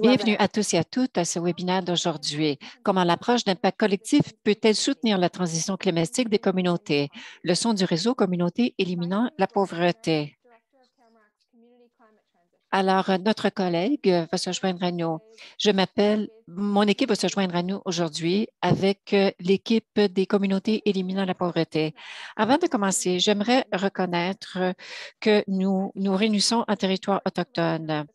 Bienvenue à tous et à toutes à ce webinaire d'aujourd'hui. Comment l'approche d'impact collectif peut-elle soutenir la transition climatique des communautés? Leçon du réseau Communauté éliminant la pauvreté. Alors, notre collègue va se joindre à nous. Mon équipe va se joindre à nous aujourd'hui avec l'équipe des communautés éliminant la pauvreté. Avant de commencer, j'aimerais reconnaître que nous nous réunissons en territoire autochtone.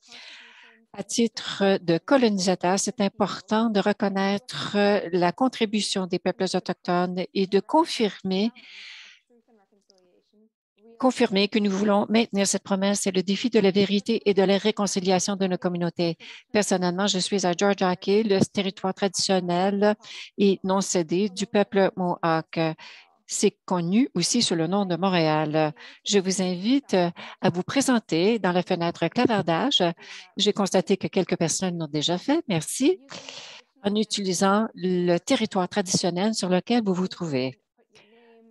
À titre de colonisateur, c'est important de reconnaître la contribution des peuples autochtones et de confirmer que nous voulons maintenir cette promesse et le défi de la vérité et de la réconciliation de nos communautés. Personnellement, je suis à Georgia-Ake, le territoire traditionnel et non cédé du peuple Mohawk. C'est connu aussi sous le nom de Montréal. Je vous invite à vous présenter dans la fenêtre clavardage. J'ai constaté que quelques personnes l'ont déjà fait. Merci. En utilisant le territoire traditionnel sur lequel vous vous trouvez.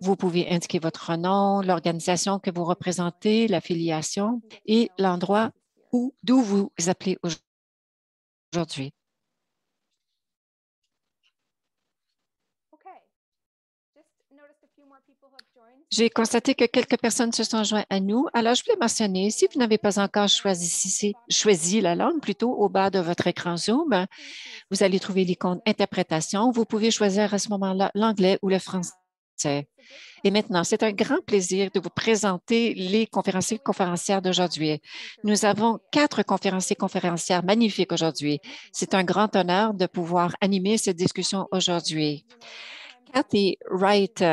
Vous pouvez indiquer votre nom, l'organisation que vous représentez, l'affiliation et l'endroit d'où vous appelez aujourd'hui. J'ai constaté que quelques personnes se sont jointes à nous. Alors, je voulais mentionner, si vous n'avez pas encore choisi la langue plutôt au bas de votre écran Zoom, vous allez trouver l'icône Interprétation. Vous pouvez choisir à ce moment-là l'anglais ou le français. Et maintenant, c'est un grand plaisir de vous présenter les conférenciers et conférencières d'aujourd'hui. Nous avons 4 conférenciers et conférencières magnifiques aujourd'hui. C'est un grand honneur de pouvoir animer cette discussion aujourd'hui. Kathy Wright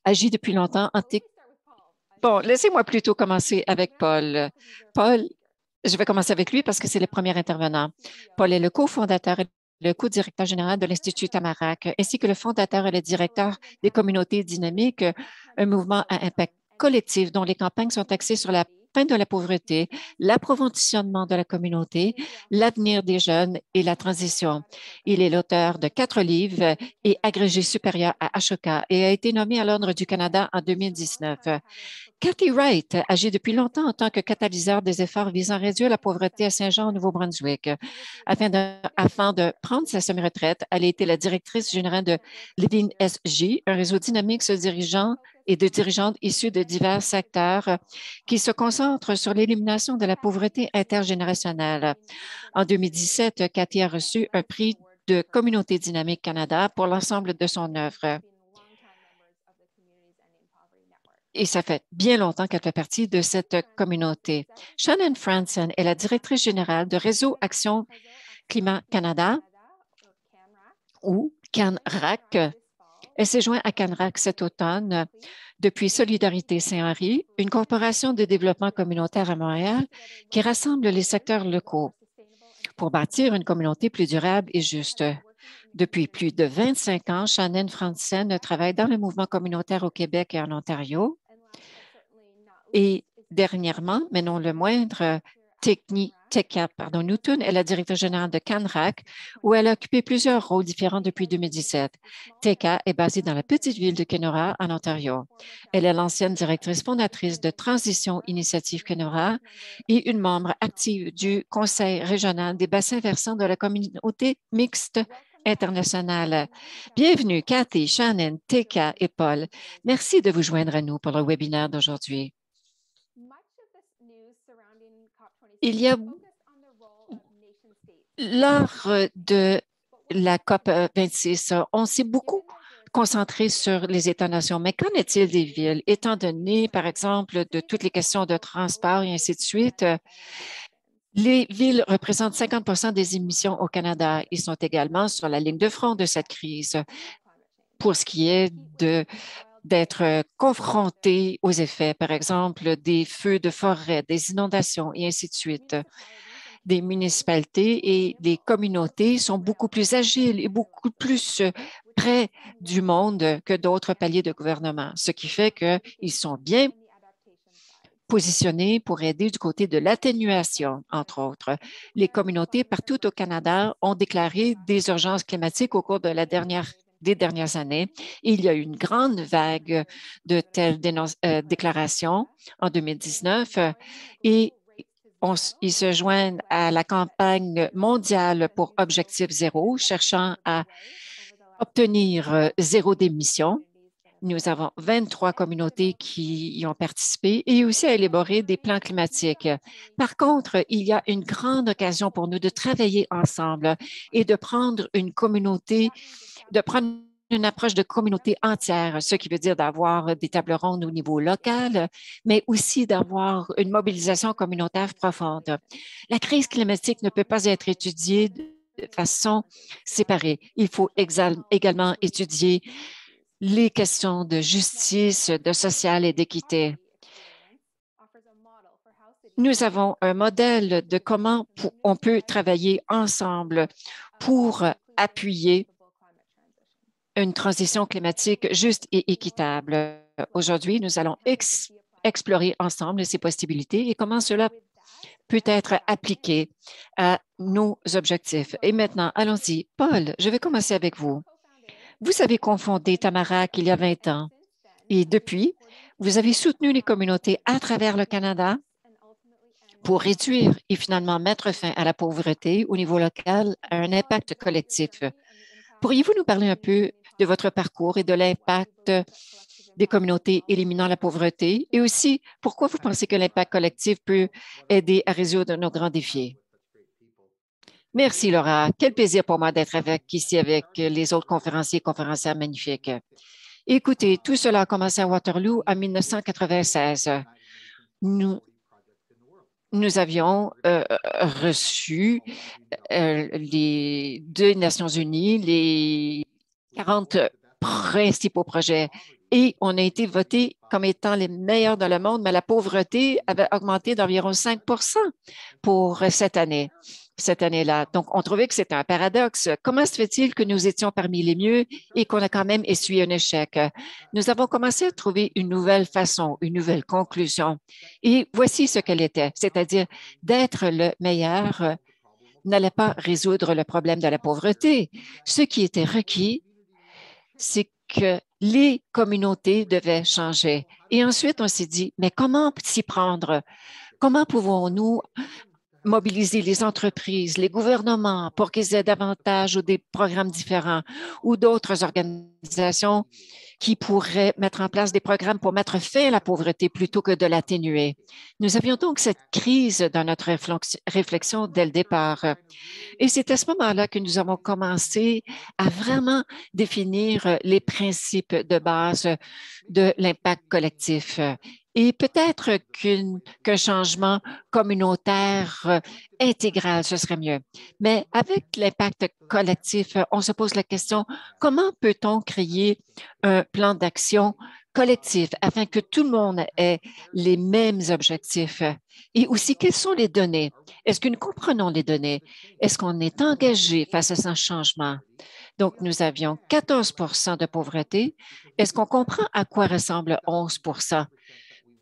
agit depuis longtemps en Bon, laissez-moi plutôt commencer avec Paul. Paul, je vais commencer avec lui parce que c'est le premier intervenant. Paul est le cofondateur et le co-directeur général de l'Institut Tamarack, ainsi que le fondateur et le directeur des communautés dynamiques, un mouvement à impact collectif dont les campagnes sont axées sur la fin de la pauvreté, l'approvisionnement de la communauté, l'avenir des jeunes et la transition. Il est l'auteur de 4 livres et agrégé supérieur à Ashoka et a été nommé à l'Ordre du Canada en 2019. Kathy Wright agit depuis longtemps en tant que catalyseur des efforts visant à réduire la pauvreté à Saint-Jean, au Nouveau-Brunswick. Afin de prendre sa semi-retraite, elle a été la directrice générale de Living SG, un réseau dynamique de dirigeants et de dirigeantes issus de divers secteurs qui se concentre sur l'élimination de la pauvreté intergénérationnelle. En 2017, Kathy a reçu un prix de Communauté dynamique Canada pour l'ensemble de son œuvre. Et ça fait bien longtemps qu'elle fait partie de cette communauté. Shannon Franson est la directrice générale de Réseau Action Climat Canada, ou CanRac. Elle s'est jointe à CanRac cet automne depuis Solidarité Saint-Henri, une corporation de développement communautaire à Montréal qui rassemble les secteurs locaux pour bâtir une communauté plus durable et juste. Depuis plus de 25 ans, Shannon Franson travaille dans le mouvement communautaire au Québec et en Ontario. Et dernièrement, mais non le moindre, Teka Newton est la directrice générale de CanRac, où elle a occupé plusieurs rôles différents depuis 2017. Teka est basée dans la petite ville de Kenora, en Ontario. Elle est l'ancienne directrice fondatrice de Transition Initiative Kenora et une membre active du Conseil régional des bassins versants de la communauté mixte internationale. Bienvenue, Kathy, Shannon, Teka et Paul. Merci de vous joindre à nous pour le webinaire d'aujourd'hui. Il y a, lors de la COP 26, on s'est beaucoup concentré sur les États-nations, mais qu'en est-il des villes? Étant donné, par exemple, de toutes les questions de transport et ainsi de suite, les villes représentent 50 des émissions au Canada. Ils sont également sur la ligne de front de cette crise pour ce qui est d'être confrontés aux effets, par exemple, des feux de forêt, des inondations et ainsi de suite. Des municipalités et des communautés sont beaucoup plus agiles et beaucoup plus près du monde que d'autres paliers de gouvernement, ce qui fait qu'ils sont bien positionnés pour aider du côté de l'atténuation, entre autres. Les communautés partout au Canada ont déclaré des urgences climatiques au cours de la dernière des dernières années. Il y a eu une grande vague de telles déclarations en 2019 et ils se joignent à la campagne mondiale pour Objectif Zéro, cherchant à obtenir zéro démission. Nous avons 23 communautés qui y ont participé et aussi à élaborer des plans climatiques. Par contre, il y a une grande occasion pour nous de travailler ensemble et de prendre une communauté, de prendre une approche de communauté entière, ce qui veut dire d'avoir des tables rondes au niveau local, mais aussi d'avoir une mobilisation communautaire profonde. La crise climatique ne peut pas être étudiée de façon séparée. Il faut également étudier les questions de justice, de social et d'équité. Nous avons un modèle de comment on peut travailler ensemble pour appuyer une transition climatique juste et équitable. Aujourd'hui, nous allons explorer ensemble ces possibilités et comment cela peut être appliqué à nos objectifs. Et maintenant, allons-y. Paul, je vais commencer avec vous. Vous avez confondé Tamarack il y a 20 ans et depuis, vous avez soutenu les communautés à travers le Canada pour réduire et finalement mettre fin à la pauvreté au niveau local à un impact collectif. Pourriez-vous nous parler un peu de votre parcours et de l'impact des communautés éliminant la pauvreté et aussi pourquoi vous pensez que l'impact collectif peut aider à résoudre nos grands défis? Merci, Laura. Quel plaisir pour moi d'être ici avec les autres conférenciers et conférencières magnifiques. Écoutez, tout cela a commencé à Waterloo en 1996. Nous, nous avions reçu les deux Nations unies, les 40 principaux projets et on a été votés comme étant les meilleurs dans le monde, mais la pauvreté avait augmenté d'environ 5 pour cette année-là. Donc, on trouvait que c'était un paradoxe. Comment se fait-il que nous étions parmi les mieux et qu'on a quand même essuyé un échec? Nous avons commencé à trouver une nouvelle façon, une nouvelle conclusion. Et voici ce qu'elle était, c'est-à-dire d'être le meilleur n'allait pas résoudre le problème de la pauvreté. Ce qui était requis, c'est que les communautés devaient changer. Et ensuite, on s'est dit, mais comment s'y prendre? Comment pouvons-nous mobiliser les entreprises, les gouvernements pour qu'ils aient davantage ou des programmes différents ou d'autres organisations qui pourraient mettre en place des programmes pour mettre fin à la pauvreté plutôt que de l'atténuer. Nous avions donc cette crise dans notre réflexion dès le départ. Et c'est à ce moment-là que nous avons commencé à vraiment définir les principes de base de l'impact collectif. Et peut-être qu'un changement communautaire intégral, ce serait mieux. Mais avec l'impact collectif, on se pose la question, comment peut-on créer un plan d'action collectif afin que tout le monde ait les mêmes objectifs? Et aussi, quelles sont les données? Est-ce que nous comprenons les données? Est-ce qu'on est engagé face à ce changement? Donc, nous avions 14 de pauvreté. Est-ce qu'on comprend à quoi ressemble 11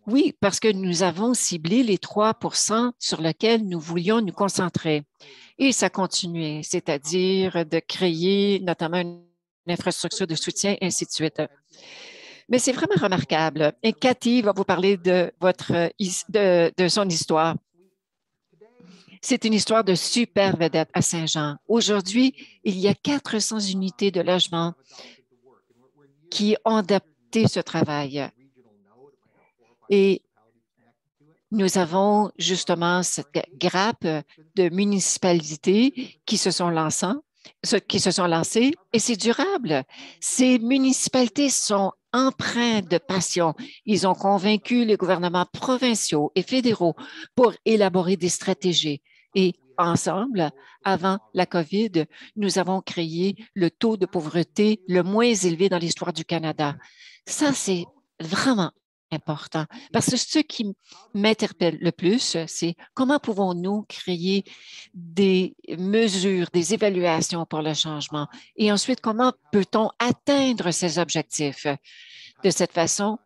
Oui, parce que nous avons ciblé les 3 sur lesquels nous voulions nous concentrer. Et ça continuait, c'est-à-dire de créer notamment une infrastructure de soutien, et ainsi de suite. Mais c'est vraiment remarquable. Et Cathy va vous parler de son histoire. C'est une histoire de super vedette à Saint-Jean. Aujourd'hui, il y a 400 unités de logement qui ont adapté ce travail. Et nous avons justement cette grappe de municipalités qui se sont lancées et c'est durable. Ces municipalités sont empreintes de passion. Ils ont convaincu les gouvernements provinciaux et fédéraux pour élaborer des stratégies. Et ensemble, avant la COVID, nous avons créé le taux de pauvreté le moins élevé dans l'histoire du Canada. Ça, c'est vraiment important. Parce que ce qui m'interpelle le plus, c'est comment pouvons-nous créer des mesures, des évaluations pour le changement et ensuite comment peut-on atteindre ces objectifs. De cette façon,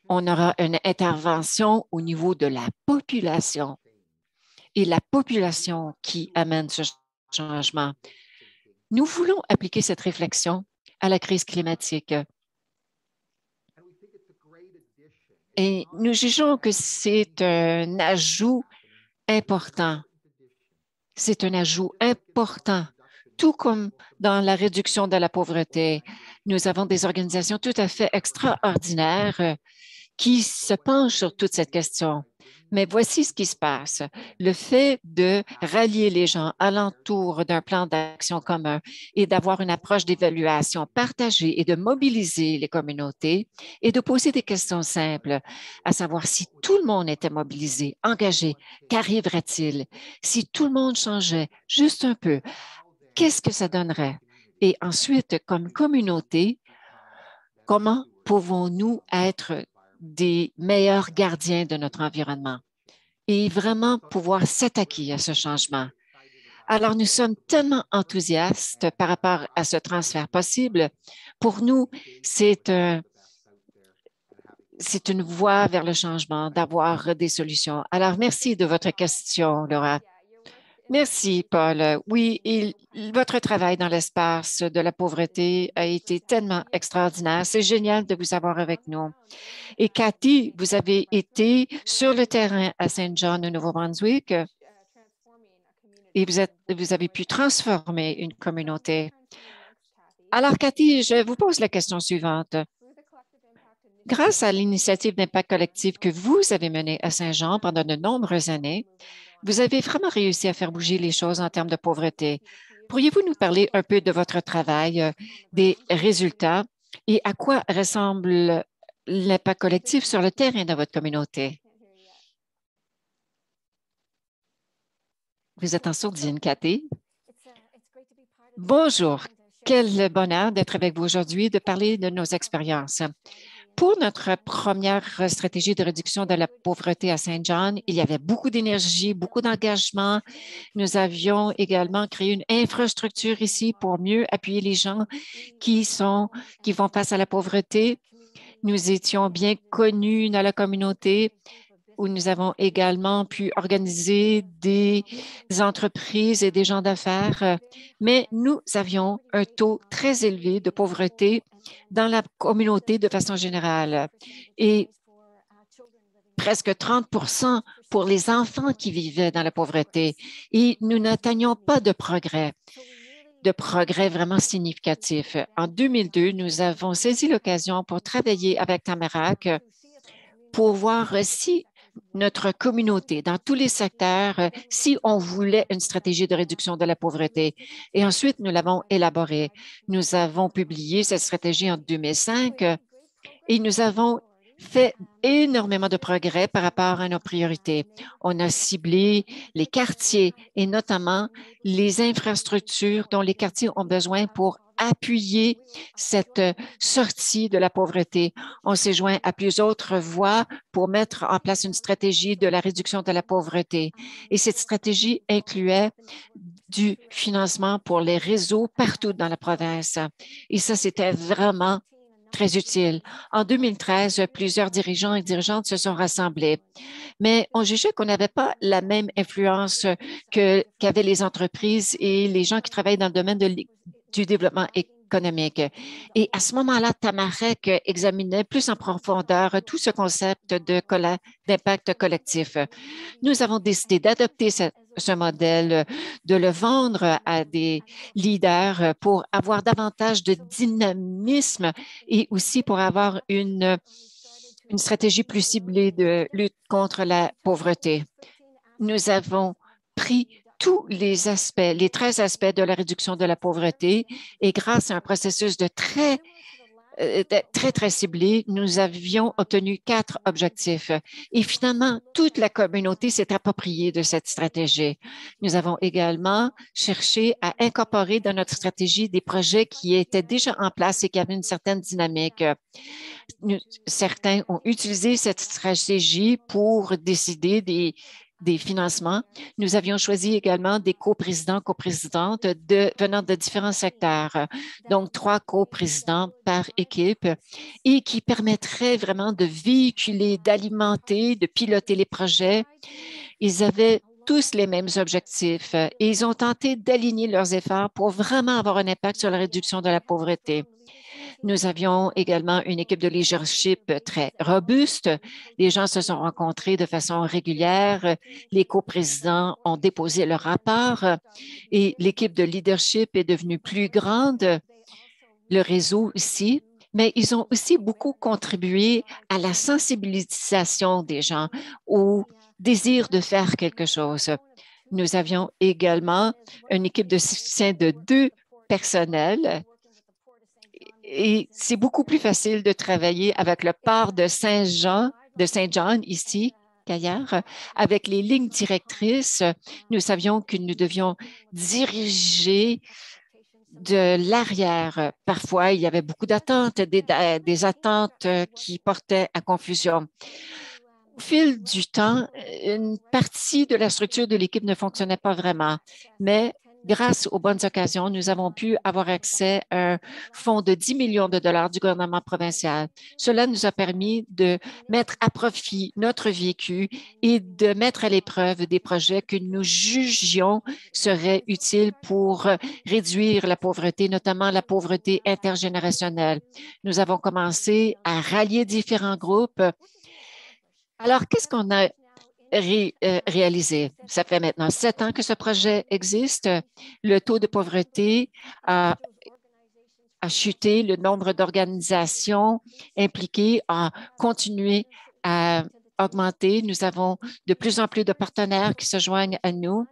on aura une intervention au niveau de la population et la population qui amène ce changement. Nous voulons appliquer cette réflexion à la crise climatique. Et nous jugeons que c'est un ajout important. C'est un ajout important, tout comme dans la réduction de la pauvreté. Nous avons des organisations tout à fait extraordinaires qui se penchent sur toute cette question. Mais voici ce qui se passe. Le fait de rallier les gens alentour d'un plan d'action commun et d'avoir une approche d'évaluation partagée et de mobiliser les communautés et de poser des questions simples, à savoir si tout le monde était mobilisé, engagé, qu'arriverait-il? Si tout le monde changeait juste un peu, qu'est-ce que ça donnerait? Et ensuite, comme communauté, comment pouvons-nous être des meilleurs gardiens de notre environnement et vraiment pouvoir s'attaquer à ce changement? Alors, nous sommes tellement enthousiastes par rapport à ce transfert possible. Pour nous, c'est une voie vers le changement, d'avoir des solutions. Alors, merci de votre question, Laura. Merci, Paul. Oui, votre travail dans l'espace de la pauvreté a été tellement extraordinaire. C'est génial de vous avoir avec nous. Et Cathy, vous avez été sur le terrain à Saint John, au Nouveau-Brunswick, et vous avez pu transformer une communauté. Alors, Cathy, je vous pose la question suivante. Grâce à l'initiative d'impact collectif que vous avez menée à Saint-Jean pendant de nombreuses années, vous avez vraiment réussi à faire bouger les choses en termes de pauvreté. Pourriez-vous nous parler un peu de votre travail, des résultats et à quoi ressemble l'impact collectif sur le terrain de votre communauté? Vous êtes en sourdine, Cathy. Bonjour. Quel bonheur d'être avec vous aujourd'hui, de parler de nos expériences. Pour notre première stratégie de réduction de la pauvreté à Saint John, il y avait beaucoup d'énergie, beaucoup d'engagement. Nous avions également créé une infrastructure ici pour mieux appuyer les gens qui font face à la pauvreté. Nous étions bien connus dans la communauté où nous avons également pu organiser des entreprises et des gens d'affaires, mais nous avions un taux très élevé de pauvreté dans la communauté de façon générale et presque 30 pour les enfants qui vivaient dans la pauvreté. Et nous n'atteignions pas de progrès vraiment significatif. En 2002, nous avons saisi l'occasion pour travailler avec Tamarack pour voir si notre communauté, dans tous les secteurs, si on voulait une stratégie de réduction de la pauvreté. Et ensuite, nous l'avons élaborée. Nous avons publié cette stratégie en 2005 et nous avons fait énormément de progrès par rapport à nos priorités. On a ciblé les quartiers et notamment les infrastructures dont les quartiers ont besoin pour appuyer cette sortie de la pauvreté. On s'est joint à plusieurs autres voies pour mettre en place une stratégie de la réduction de la pauvreté. Et cette stratégie incluait du financement pour les réseaux partout dans la province. Et ça, c'était vraiment très utile. En 2013, plusieurs dirigeants et dirigeantes se sont rassemblés, mais on jugeait qu'on n'avait pas la même influence qu'avaient les entreprises et les gens qui travaillent dans le domaine du développement économique. Et à ce moment-là, Tamarack examinait plus en profondeur tout ce concept d'impact collectif. Nous avons décidé d'adopter ce modèle, de le vendre à des leaders pour avoir davantage de dynamisme et aussi pour avoir une stratégie plus ciblée de lutte contre la pauvreté. Nous avons pris tous les aspects, les 13 aspects de la réduction de la pauvreté et grâce à un processus très ciblé, nous avions obtenu 4 objectifs. Et finalement, toute la communauté s'est appropriée de cette stratégie. Nous avons également cherché à incorporer dans notre stratégie des projets qui étaient déjà en place et qui avaient une certaine dynamique. Certains ont utilisé cette stratégie pour décider des financements. Nous avions choisi également des coprésidents, coprésidentes venant de différents secteurs, donc 3 coprésidents par équipe et qui permettraient vraiment de véhiculer, d'alimenter, de piloter les projets. Ils avaient tous les mêmes objectifs et ils ont tenté d'aligner leurs efforts pour vraiment avoir un impact sur la réduction de la pauvreté. Nous avions également une équipe de leadership très robuste. Les gens se sont rencontrés de façon régulière. Les coprésidents ont déposé leur rapport et l'équipe de leadership est devenue plus grande. Le réseau ici, mais ils ont aussi beaucoup contribué à la sensibilisation des gens au désir de faire quelque chose. Nous avions également une équipe de soutien de 2 personnels et c'est beaucoup plus facile de travailler avec le port de Saint-John ici qu'ailleurs. Avec les lignes directrices, nous savions que nous devions diriger de l'arrière. Parfois, il y avait beaucoup d'attentes, des attentes qui portaient à confusion. Au fil du temps, une partie de la structure de l'équipe ne fonctionnait pas vraiment, mais grâce aux bonnes occasions, nous avons pu avoir accès à un fonds de 10 millions de dollars du gouvernement provincial. Cela nous a permis de mettre à profit notre vécu et de mettre à l'épreuve des projets que nous jugions seraient utiles pour réduire la pauvreté, notamment la pauvreté intergénérationnelle. Nous avons commencé à rallier différents groupes. Alors, qu'est-ce qu'on a réalisé? Ça fait maintenant 7 ans que ce projet existe. Le taux de pauvreté a chuté, le nombre d'organisations impliquées a continué à augmenter. Nous avons de plus en plus de partenaires qui se joignent à nous,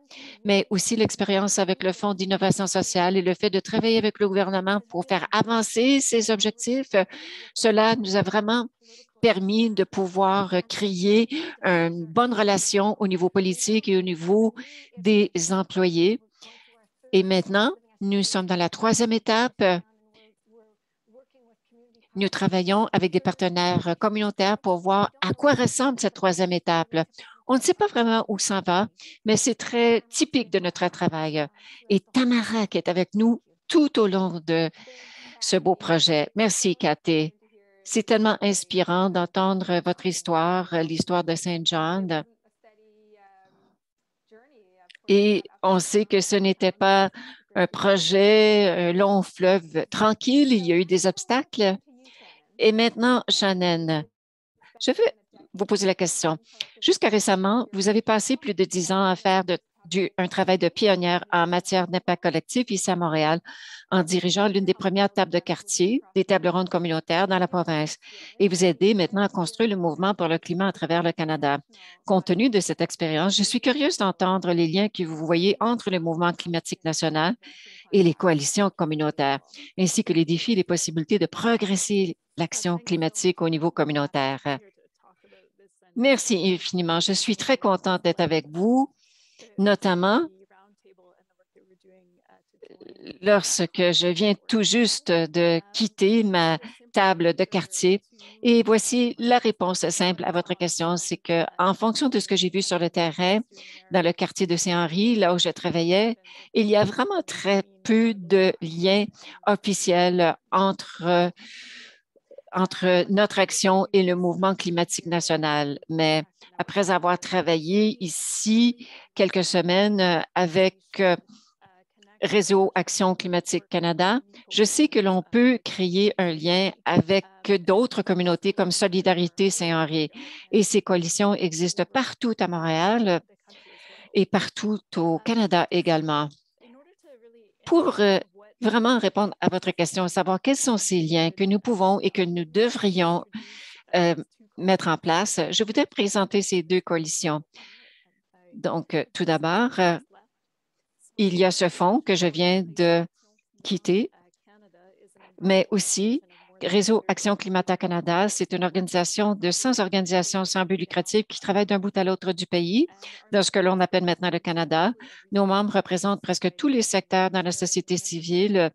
mais aussi l'expérience avec le Fonds d'innovation sociale et le fait de travailler avec le gouvernement pour faire avancer ces objectifs. Cela nous a vraiment permis de pouvoir créer une bonne relation au niveau politique et au niveau des employés. Et maintenant, nous sommes dans la 3e étape. Nous travaillons avec des partenaires communautaires pour voir à quoi ressemble cette 3e étape. On ne sait pas vraiment où ça va, mais c'est très typique de notre travail. Et Tamara qui est avec nous tout au long de ce beau projet. Merci, Cathy. C'est tellement inspirant d'entendre votre histoire, l'histoire de Saint John. Et on sait que ce n'était pas un projet, un long fleuve tranquille, il y a eu des obstacles. Et maintenant, Shannon, je veux vous poser la question. Jusqu'à récemment, vous avez passé plus de 10 ans à faire un travail de pionnière en matière d'impact collectif ici à Montréal, en dirigeant l'une des premières tables de quartier, des tables rondes communautaires dans la province. Et vous aidez maintenant à construire le mouvement pour le climat à travers le Canada. Compte tenu de cette expérience, je suis curieuse d'entendre les liens que vous voyez entre le mouvement climatique national et les coalitions communautaires, ainsi que les défis et les possibilités de progresser l'action climatique au niveau communautaire. Merci infiniment. Je suis très contente d'être avec vous, notamment lorsque je viens tout juste de quitter ma table de quartier. Et voici la réponse simple à votre question, c'est qu'en fonction de ce que j'ai vu sur le terrain, dans le quartier de Saint-Henri, là où je travaillais, il y a vraiment très peu de liens officiels entre notre action et le mouvement climatique national. Mais après avoir travaillé ici quelques semaines avec Réseau Action climatique Canada, je sais que l'on peut créer un lien avec d'autres communautés comme Solidarité Saint-Henri. Et ces coalitions existent partout à Montréal et partout au Canada également. Pour vraiment répondre à votre question, savoir quels sont ces liens que nous pouvons et que nous devrions mettre en place, je voudrais présenter ces 2 coalitions. Donc, tout d'abord, il y a ce fonds que je viens de quitter, mais aussi Réseau Action Climat Canada, c'est une organisation de 100 organisations sans but lucratif qui travaillent d'un bout à l'autre du pays, dans ce que l'on appelle maintenant le Canada. Nos membres représentent presque tous les secteurs dans la société civile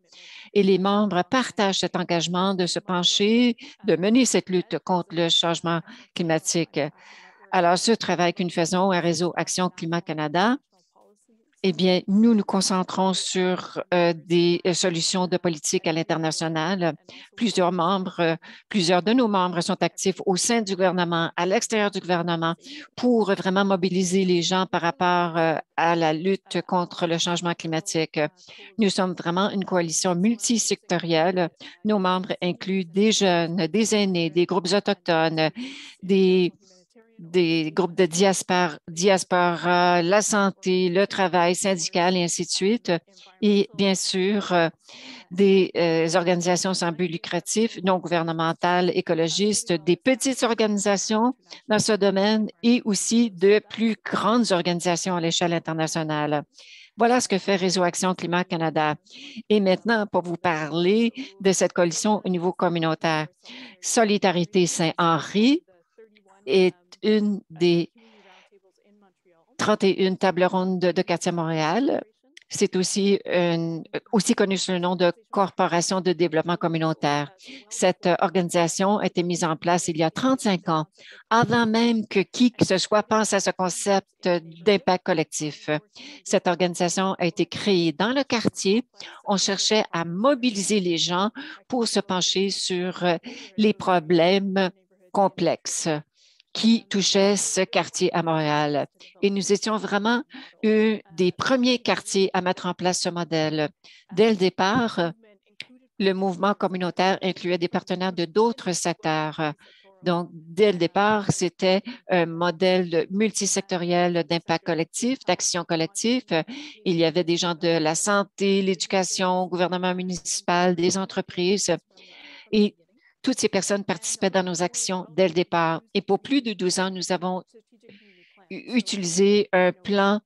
et les membres partagent cet engagement de se pencher, de mener cette lutte contre le changement climatique. Alors, ce travail que nous faisons à Réseau Action Climat Canada Eh bien, nous nous concentrons sur des solutions de politique à l'international. Plusieurs de nos membres sont actifs au sein du gouvernement, à l'extérieur du gouvernement, pour vraiment mobiliser les gens par rapport à la lutte contre le changement climatique. Nous sommes vraiment une coalition multisectorielle. Nos membres incluent des jeunes, des aînés, des groupes autochtones, des groupes de diaspora, la santé, le travail syndical et ainsi de suite. Et bien sûr, des organisations sans but lucratif, non gouvernementales, écologistes, des petites organisations dans ce domaine et aussi de plus grandes organisations à l'échelle internationale. Voilà ce que fait Réseau Action Climat Canada. Et maintenant, pour vous parler de cette coalition au niveau communautaire, Solidarité Saint-Henri est une des 31 tables rondes de quartier Montréal. C'est aussi connu sous le nom de Corporation de développement communautaire. Cette organisation a été mise en place il y a 35 ans, avant même que qui que ce soit pense à ce concept d'impact collectif. Cette organisation a été créée dans le quartier. On cherchait à mobiliser les gens pour se pencher sur les problèmes complexes qui touchait ce quartier à Montréal. Et nous étions vraiment un des premiers quartiers à mettre en place ce modèle. Dès le départ, le mouvement communautaire incluait des partenaires de d'autres secteurs. Donc, dès le départ, c'était un modèle multisectoriel d'impact collectif, d'action collective. Il y avait des gens de la santé, l'éducation, gouvernement municipal, des entreprises. Et toutes ces personnes participaient dans nos actions dès le départ. Et pour plus de 12 ans, nous avons utilisé un plan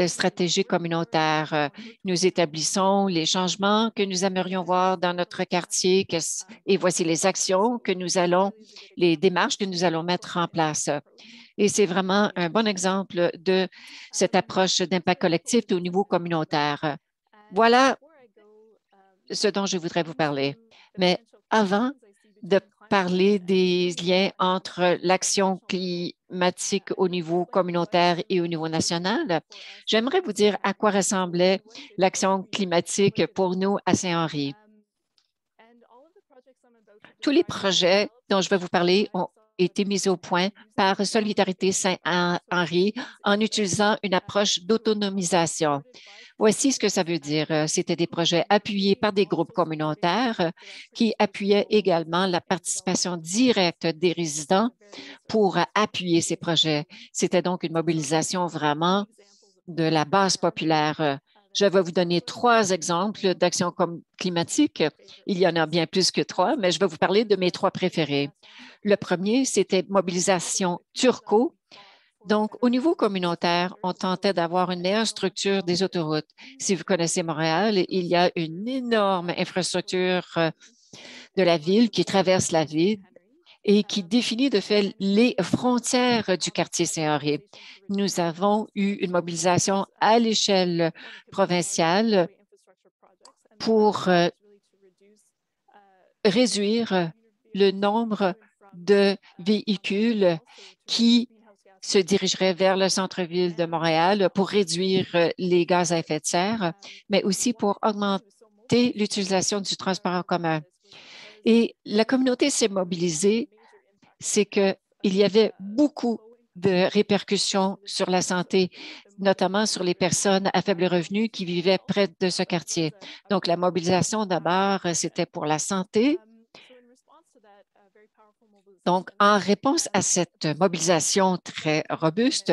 stratégique communautaire. Nous établissons les changements que nous aimerions voir dans notre quartier et voici les actions que nous allons, les démarches que nous allons mettre en place. Et c'est vraiment un bon exemple de cette approche d'impact collectif au niveau communautaire. Voilà ce dont je voudrais vous parler. Mais avant de parler des liens entre l'action climatique au niveau communautaire et au niveau national, j'aimerais vous dire à quoi ressemblait l'action climatique pour nous à Saint-Henri. Tous les projets dont je vais vous parler ont été mis au point par Solidarité Saint-Henri en utilisant une approche d'autonomisation. Voici ce que ça veut dire. C'était des projets appuyés par des groupes communautaires qui appuyaient également la participation directe des résidents pour appuyer ces projets. C'était donc une mobilisation vraiment de la base populaire. Je vais vous donner 3 exemples d'actions climatiques. Il y en a bien plus que 3, mais je vais vous parler de mes 3 préférés. Le premier, c'était mobilisation Turco. Donc, au niveau communautaire, on tentait d'avoir une meilleure structure des autoroutes. Si vous connaissez Montréal, il y a une énorme infrastructure de la ville qui traverse la ville et qui définit de fait les frontières du quartier Saint-Henri. Nous avons eu une mobilisation à l'échelle provinciale pour réduire le nombre de véhicules qui se dirigeraient vers le centre-ville de Montréal pour réduire les gaz à effet de serre, mais aussi pour augmenter l'utilisation du transport en commun. Et la communauté s'est mobilisée, c'est qu'il y avait beaucoup de répercussions sur la santé, notamment sur les personnes à faible revenu qui vivaient près de ce quartier. Donc, la mobilisation d'abord, c'était pour la santé. Donc, en réponse à cette mobilisation très robuste,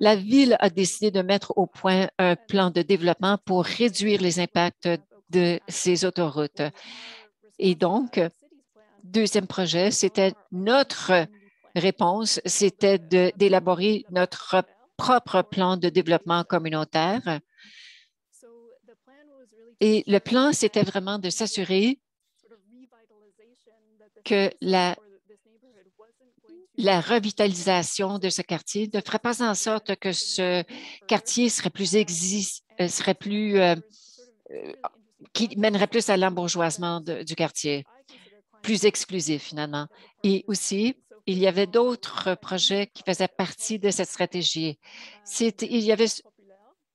la Ville a décidé de mettre au point un plan de développement pour réduire les impacts de ces autoroutes. Et donc, deuxième projet, c'était notre réponse, c'était d'élaborer notre propre plan de développement communautaire. Et le plan, c'était vraiment de s'assurer que la revitalisation de ce quartier ne ferait pas en sorte que ce quartier serait qui mènerait plus à l'embourgeoisement du quartier, plus exclusif finalement. Et aussi, il y avait d'autres projets qui faisaient partie de cette stratégie. Il y avait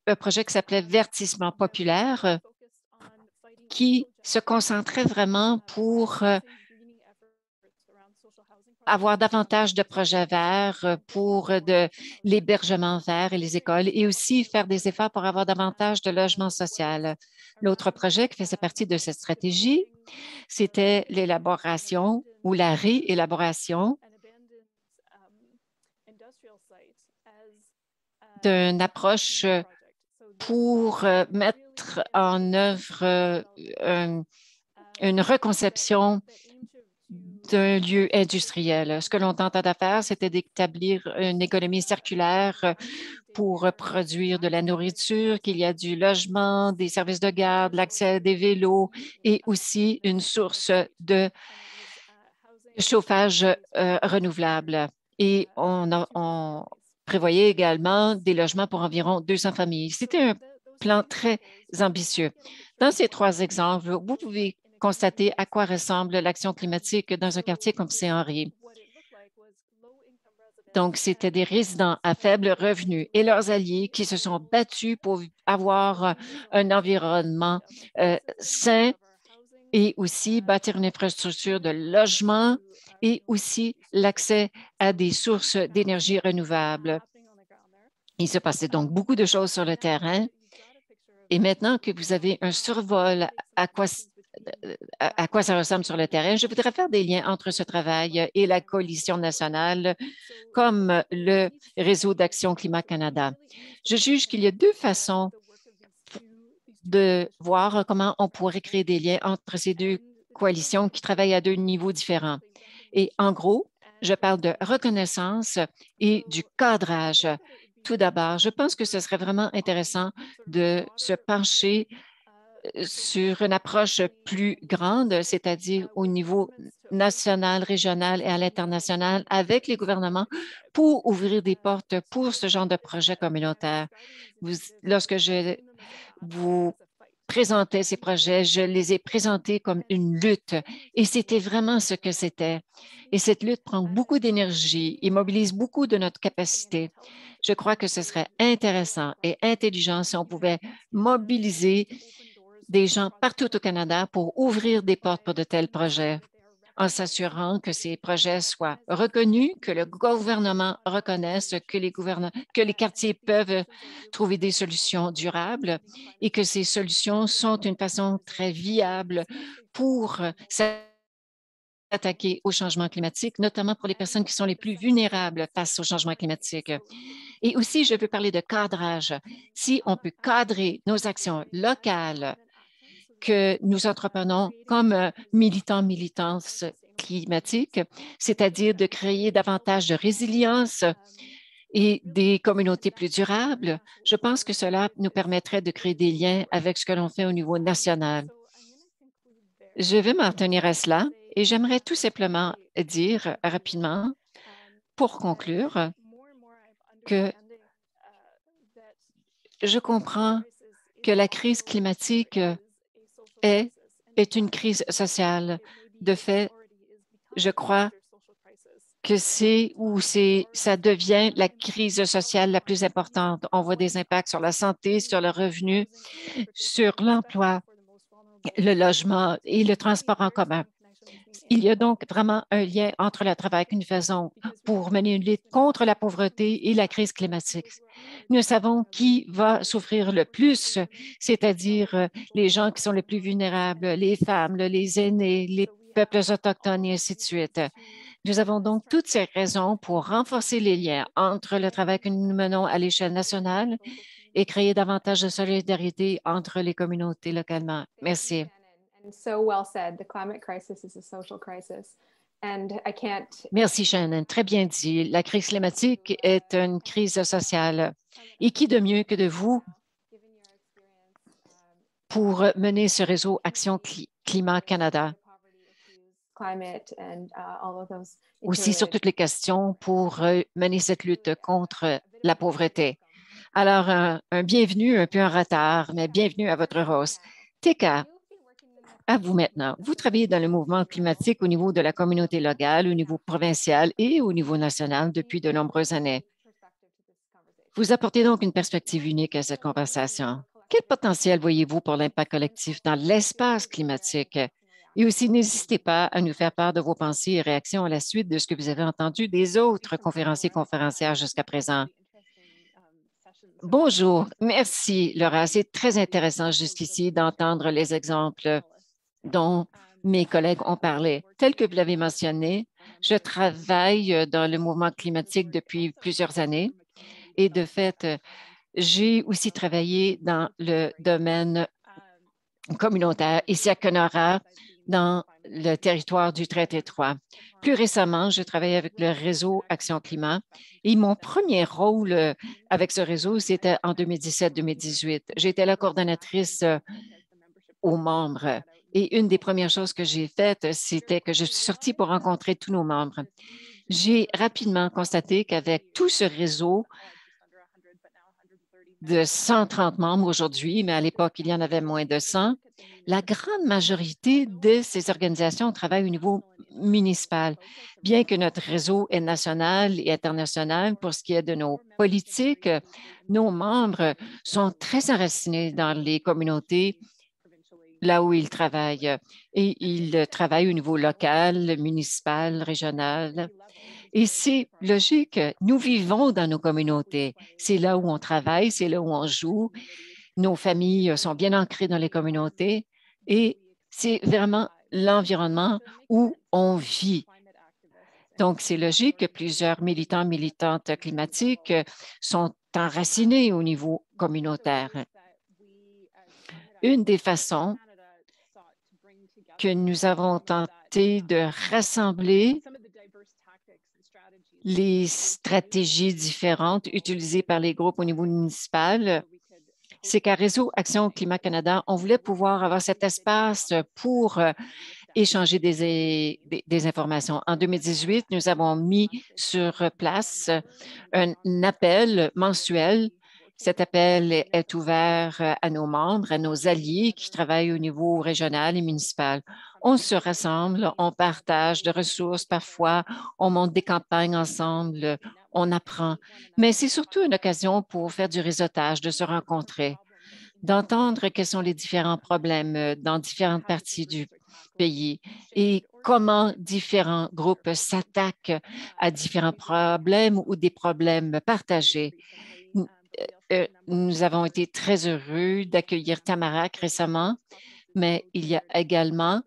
un projet qui s'appelait Vertissement populaire, qui se concentrait vraiment pour avoir davantage de projets verts pour de l'hébergement vert et les écoles et aussi faire des efforts pour avoir davantage de logements sociaux. L'autre projet qui faisait partie de cette stratégie, c'était l'élaboration ou la réélaboration d'une approche pour mettre en œuvre une reconception d'un lieu industriel. Ce que l'on tentait de faire, c'était d'établir une économie circulaire pour produire de la nourriture, qu'il y a du logement, des services de garde, l'accès à des vélos et aussi une source de chauffage renouvelable. Et on prévoyait également des logements pour environ 200 familles. C'était un plan très ambitieux. Dans ces trois exemples, vous pouvez constater à quoi ressemble l'action climatique dans un quartier comme Saint-Henri. Donc, c'était des résidents à faible revenu et leurs alliés qui se sont battus pour avoir un environnement sain et aussi bâtir une infrastructure de logement et aussi l'accès à des sources d'énergie renouvelables. Il se passait donc beaucoup de choses sur le terrain. Et maintenant que vous avez un survol à quoi ça ressemble sur le terrain, je voudrais faire des liens entre ce travail et la coalition nationale comme le Réseau d'Action Climat Canada. Je juge qu'il y a deux façons de voir comment on pourrait créer des liens entre ces deux coalitions qui travaillent à deux niveaux différents. Et en gros, je parle de reconnaissance et du cadrage. Tout d'abord, je pense que ce serait vraiment intéressant de se pencher sur une approche plus grande, c'est-à-dire au niveau national, régional et à l'international avec les gouvernements pour ouvrir des portes pour ce genre de projet communautaire. Lorsque je vous présentais ces projets, je les ai présentés comme une lutte et c'était vraiment ce que c'était. Et cette lutte prend beaucoup d'énergie et mobilise beaucoup de notre capacité. Je crois que ce serait intéressant et intelligent si on pouvait mobiliser des gens partout au Canada pour ouvrir des portes pour de tels projets, en s'assurant que ces projets soient reconnus, que le gouvernement reconnaisse que les quartiers peuvent trouver des solutions durables et que ces solutions sont une façon très viable pour s'attaquer au changement climatique, notamment pour les personnes qui sont les plus vulnérables face au changement climatique. Et aussi, je veux parler de cadrage. Si on peut cadrer nos actions locales que nous entreprenons comme militants, militantes climatiques, c'est-à-dire de créer davantage de résilience et des communautés plus durables, je pense que cela nous permettrait de créer des liens avec ce que l'on fait au niveau national. Je vais m'en tenir à cela et j'aimerais tout simplement dire rapidement, pour conclure, que je comprends que la crise climatique est, est une crise sociale. De fait, je crois que ça devient la crise sociale la plus importante. On voit des impacts sur la santé, sur le revenu, sur l'emploi, le logement et le transport en commun. Il y a donc vraiment un lien entre le travail que nous faisons pour mener une lutte contre la pauvreté et la crise climatique. Nous savons qui va souffrir le plus, c'est-à-dire les gens qui sont les plus vulnérables, les femmes, les aînés, les peuples autochtones et ainsi de suite. Nous avons donc toutes ces raisons pour renforcer les liens entre le travail que nous menons à l'échelle nationale et créer davantage de solidarité entre les communautés localement. Merci. Merci, Shannon. Très bien dit. La crise climatique est une crise sociale. Et qui de mieux que de vous pour mener ce réseau Action Climat Canada? Aussi sur toutes les questions pour mener cette lutte contre la pauvreté. Alors, un bienvenue, un peu en retard, mais bienvenue à votre rose. Tika, à vous maintenant. Vous travaillez dans le mouvement climatique au niveau de la communauté locale, au niveau provincial et au niveau national depuis de nombreuses années. Vous apportez donc une perspective unique à cette conversation. Quel potentiel voyez-vous pour l'impact collectif dans l'espace climatique? Et aussi, n'hésitez pas à nous faire part de vos pensées et réactions à la suite de ce que vous avez entendu des autres conférenciers et conférencières jusqu'à présent. Bonjour, merci Laura. C'est très intéressant jusqu'ici d'entendre les exemples dont mes collègues ont parlé. Tel que vous l'avez mentionné, je travaille dans le mouvement climatique depuis plusieurs années et de fait, j'ai aussi travaillé dans le domaine communautaire ici à Kenora, dans le territoire du Traité-3. Plus récemment, je travaillais avec le réseau Action Climat et mon premier rôle avec ce réseau, c'était en 2017-2018. J'étais la coordonnatrice aux membres. Et une des premières choses que j'ai faites, c'était que je suis sortie pour rencontrer tous nos membres. J'ai rapidement constaté qu'avec tout ce réseau de 130 membres aujourd'hui, mais à l'époque, il y en avait moins de 100, la grande majorité de ces organisations travaillent au niveau municipal. Bien que notre réseau est national et international pour ce qui est de nos politiques, nos membres sont très enracinés dans les communautés là où ils travaillent. Et ils travaillent au niveau local, municipal, régional. Et c'est logique, nous vivons dans nos communautés. C'est là où on travaille, c'est là où on joue. Nos familles sont bien ancrées dans les communautés et c'est vraiment l'environnement où on vit. Donc, c'est logique que plusieurs militants, militantes climatiques sont enracinés au niveau communautaire. Une des façons que nous avons tenté de rassembler les stratégies différentes utilisées par les groupes au niveau municipal, c'est qu'à Réseau Action Climat Canada, on voulait pouvoir avoir cet espace pour échanger des informations. En 2018, nous avons mis sur place un appel mensuel. Cet appel est ouvert à nos membres, à nos alliés qui travaillent au niveau régional et municipal. On se rassemble, on partage de ressources parfois, on monte des campagnes ensemble, on apprend. Mais c'est surtout une occasion pour faire du réseautage, de se rencontrer, d'entendre quels sont les différents problèmes dans différentes parties du pays et comment différents groupes s'attaquent à différents problèmes ou des problèmes partagés. Nous avons été très heureux d'accueillir Tamarack récemment, mais il y a également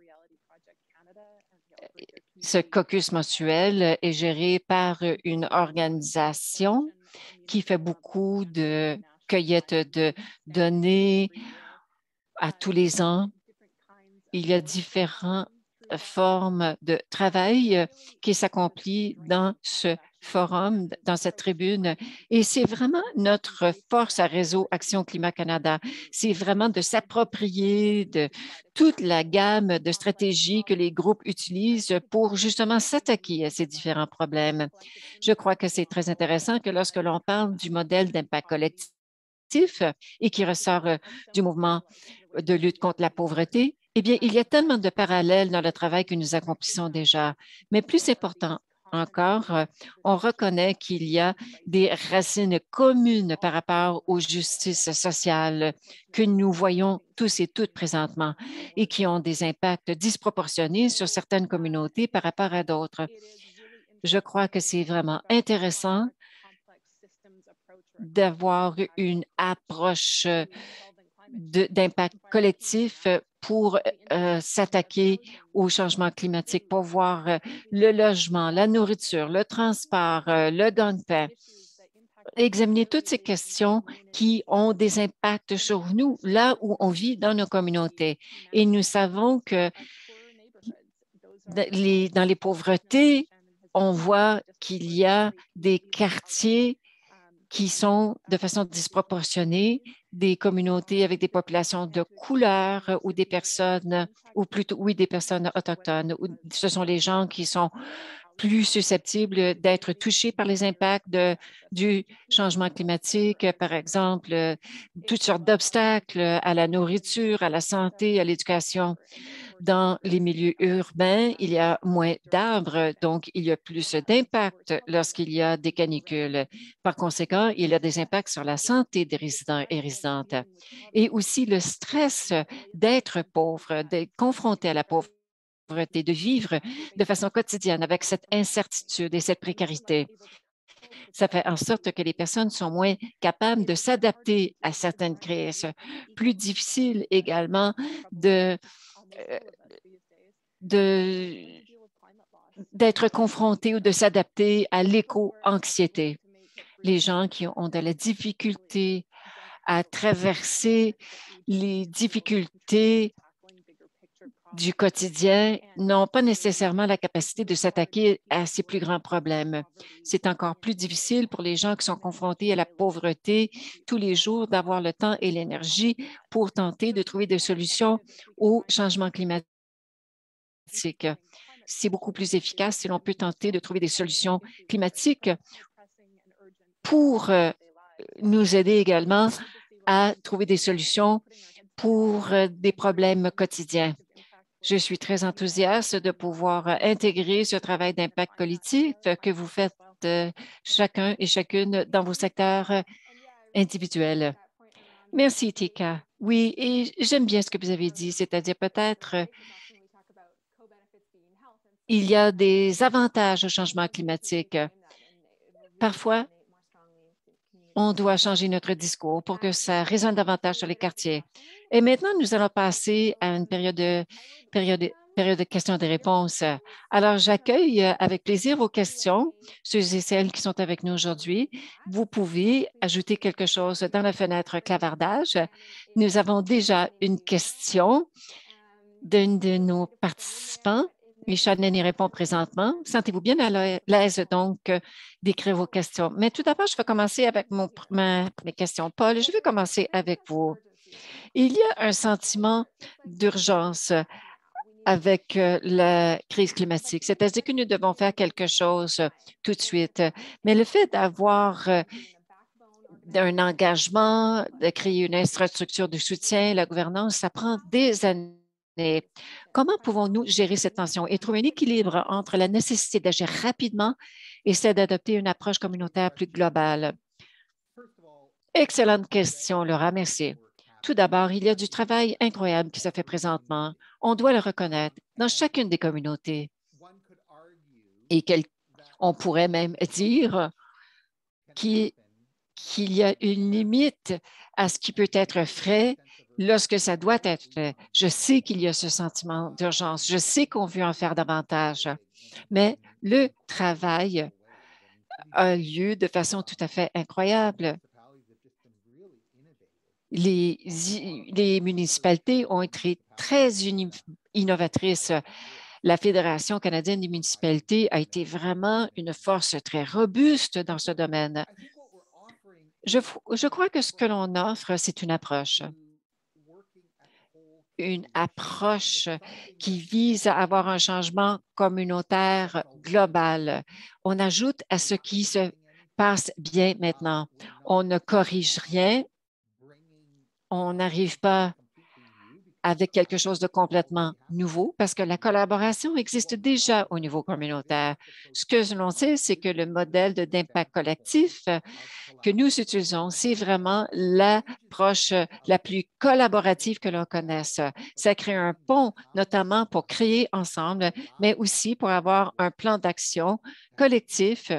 ce caucus mensuel est géré par une organisation qui fait beaucoup de cueillette de données à tous les ans. Il y a différentes formes de travail qui s'accomplit dans ce forum, dans cette tribune. Et c'est vraiment notre force à Réseau Action Climat Canada. C'est vraiment de s'approprier de toute la gamme de stratégies que les groupes utilisent pour justement s'attaquer à ces différents problèmes. Je crois que c'est très intéressant que lorsque l'on parle du modèle d'impact collectif et qui ressort du mouvement de lutte contre la pauvreté, eh bien, il y a tellement de parallèles dans le travail que nous accomplissons déjà. Mais plus important encore, on reconnaît qu'il y a des racines communes par rapport aux justices sociales que nous voyons tous et toutes présentement et qui ont des impacts disproportionnés sur certaines communautés par rapport à d'autres. Je crois que c'est vraiment intéressant d'avoir une approche d'impact collectif pour s'attaquer au changement climatique, pour voir le logement, la nourriture, le transport, le gagne-pain, examiner toutes ces questions qui ont des impacts sur nous, là où on vit dans nos communautés. Et nous savons que dans les pauvretés, on voit qu'il y a des quartiers qui sont de façon disproportionnée des communautés avec des populations de couleur ou des personnes, ou plutôt, oui, des personnes autochtones. Ce sont les gens qui sont plus susceptibles d'être touchés par les impacts du changement climatique, par exemple, toutes sortes d'obstacles à la nourriture, à la santé, à l'éducation. Dans les milieux urbains, il y a moins d'arbres, donc il y a plus d'impact lorsqu'il y a des canicules. Par conséquent, il y a des impacts sur la santé des résidents et résidentes. Et aussi le stress d'être pauvre, d'être confronté à la pauvreté, de vivre de façon quotidienne avec cette incertitude et cette précarité. Ça fait en sorte que les personnes sont moins capables de s'adapter à certaines crises. Plus difficile également de, euh, de d'être confrontés ou de s'adapter à l'éco-anxiété. Les gens qui ont de la difficulté à traverser les difficultés du quotidien n'ont pas nécessairement la capacité de s'attaquer à ces plus grands problèmes. C'est encore plus difficile pour les gens qui sont confrontés à la pauvreté tous les jours d'avoir le temps et l'énergie pour tenter de trouver des solutions au changement climatique. C'est beaucoup plus efficace si l'on peut tenter de trouver des solutions climatiques pour nous aider également à trouver des solutions pour des problèmes quotidiens. Je suis très enthousiaste de pouvoir intégrer ce travail d'impact collectif que vous faites chacun et chacune dans vos secteurs individuels. Merci, Tika. Oui, et j'aime bien ce que vous avez dit, c'est-à-dire peut-être il y a des avantages au changement climatique. Parfois, on doit changer notre discours pour que ça résonne davantage sur les quartiers. Et maintenant, nous allons passer à une période de questions et de réponses. Alors, j'accueille avec plaisir vos questions, ceux et celles qui sont avec nous aujourd'hui. Vous pouvez ajouter quelque chose dans la fenêtre clavardage. Nous avons déjà une question d'un de nos participants. Et Shannon y répond présentement. Sentez-vous bien à l'aise donc d'écrire vos questions. Mais tout d'abord, je vais commencer avec mes questions. Paul, je vais commencer avec vous. Il y a un sentiment d'urgence avec la crise climatique, c'est-à-dire que nous devons faire quelque chose tout de suite. Mais le fait d'avoir un engagement, de créer une infrastructure de soutien, la gouvernance, ça prend des années. Comment pouvons-nous gérer cette tension et trouver un équilibre entre la nécessité d'agir rapidement et celle d'adopter une approche communautaire plus globale? Excellente question, Laura, merci. Tout d'abord, il y a du travail incroyable qui se fait présentement. On doit le reconnaître dans chacune des communautés. Et on pourrait même dire qu'il y a une limite à ce qui peut être fait lorsque ça doit être fait. Je sais qu'il y a ce sentiment d'urgence. Je sais qu'on veut en faire davantage, mais le travail a lieu de façon tout à fait incroyable. Les municipalités ont été très innovatrices. La Fédération canadienne des municipalités a été vraiment une force très robuste dans ce domaine. Je crois que ce que l'on offre, c'est une approche qui vise à avoir un changement communautaire global. On ajoute à ce qui se passe bien maintenant. On ne corrige rien. On n'arrive pas avec quelque chose de complètement nouveau parce que la collaboration existe déjà au niveau communautaire. Ce que l'on sait, c'est que le modèle d'impact collectif que nous utilisons, c'est vraiment l'approche la plus collaborative que l'on connaisse. Ça crée un pont, notamment pour créer ensemble, mais aussi pour avoir un plan d'action collectif,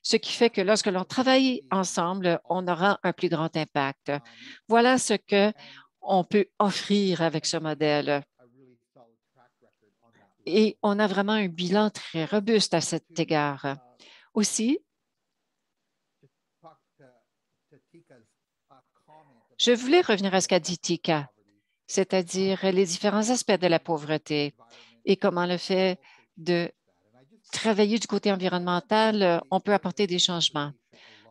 ce qui fait que lorsque l'on travaille ensemble, on aura un plus grand impact. Voilà ce que on peut offrir avec ce modèle. Et on a vraiment un bilan très robuste à cet égard. Aussi, je voulais revenir à ce qu'a dit Tika, c'est-à-dire les différents aspects de la pauvreté et comment le fait de travailler du côté environnemental, on peut apporter des changements.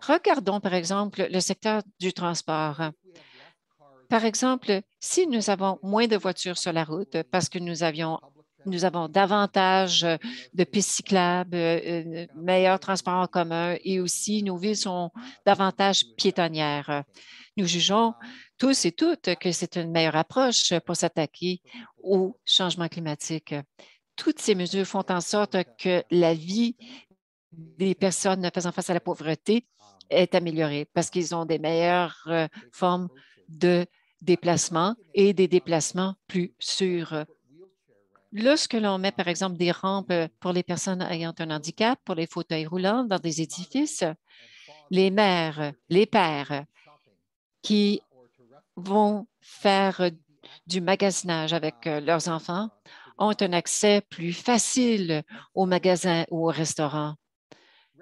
Regardons, par exemple, le secteur du transport. Par exemple, si nous avons moins de voitures sur la route parce que nous avons davantage de pistes cyclables, meilleurs transports en commun et aussi nos villes sont davantage piétonnières. Nous jugeons tous et toutes que c'est une meilleure approche pour s'attaquer au changement climatique. Toutes ces mesures font en sorte que la vie des personnes faisant face à la pauvreté est améliorée parce qu'ils ont des meilleures formes de déplacement et des déplacements plus sûrs. Lorsque l'on met, par exemple, des rampes pour les personnes ayant un handicap, pour les fauteuils roulants dans des édifices, les mères, les pères qui vont faire du magasinage avec leurs enfants ont un accès plus facile aux magasins ou aux restaurants.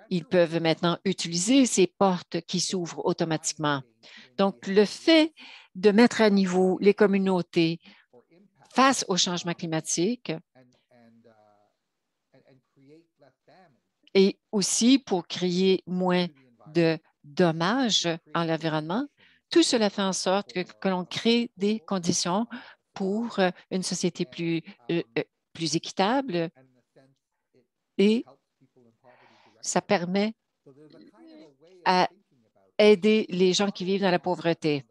Ils peuvent maintenant utiliser ces portes qui s'ouvrent automatiquement. Donc, le fait de mettre à niveau les communautés face au changement climatique et aussi pour créer moins de dommages en l'environnement, tout cela fait en sorte que l'on crée des conditions pour une société plus équitable et ça permet à aider les gens qui vivent dans la pauvreté.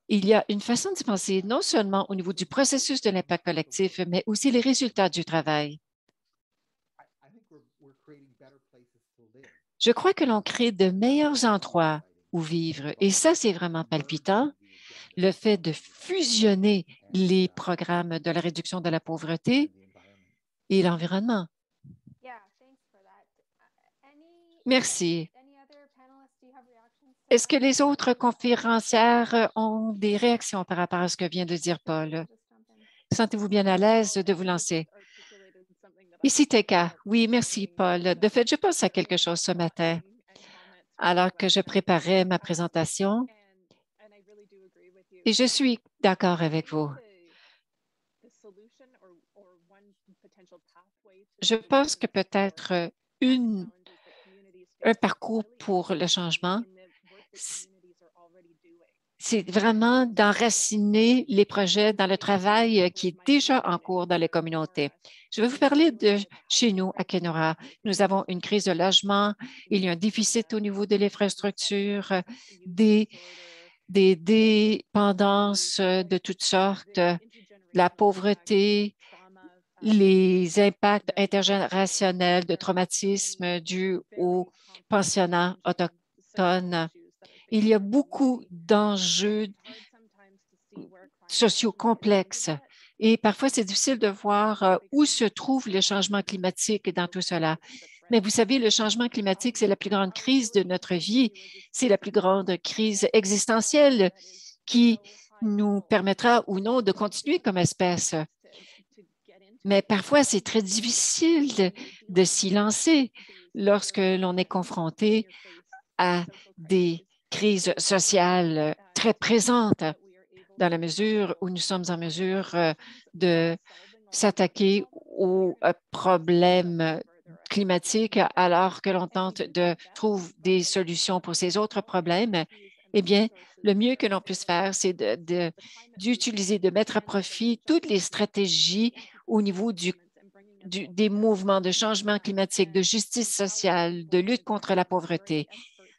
Il y a une façon de penser non seulement au niveau du processus de l'impact collectif, mais aussi les résultats du travail. Je crois que l'on crée de meilleurs endroits où vivre et ça, c'est vraiment palpitant. Le fait de fusionner les programmes de la réduction de la pauvreté et l'environnement. Merci. Est-ce que les autres conférencières ont des réactions par rapport à ce que vient de dire Paul? Sentez-vous bien à l'aise de vous lancer? Ici, Teka. Oui, merci, Paul. De fait, je pense à quelque chose ce matin alors que je préparais ma présentation et je suis d'accord avec vous. Je pense que peut-être un parcours pour le changement, c'est vraiment d'enraciner les projets dans le travail qui est déjà en cours dans les communautés. Je vais vous parler de chez nous à Kenora. Nous avons une crise de logement, il y a un déficit au niveau de l'infrastructure, des dépendances de toutes sortes, la pauvreté, les impacts intergénérationnels de traumatisme dus aux pensionnats autochtones. Il y a beaucoup d'enjeux sociaux complexes et parfois c'est difficile de voir où se trouve le changement climatique dans tout cela. Mais vous savez, le changement climatique, c'est la plus grande crise de notre vie. C'est la plus grande crise existentielle qui nous permettra ou non de continuer comme espèce. Mais parfois, c'est très difficile de s'y lancer lorsque l'on est confronté à des crises sociales très présentes dans la mesure où nous sommes en mesure de s'attaquer aux problèmes climatiques alors que l'on tente de trouver des solutions pour ces autres problèmes. Eh bien, le mieux que l'on puisse faire, c'est d'utiliser, de mettre à profit toutes les stratégies au niveau des mouvements de changement climatique, de justice sociale, de lutte contre la pauvreté,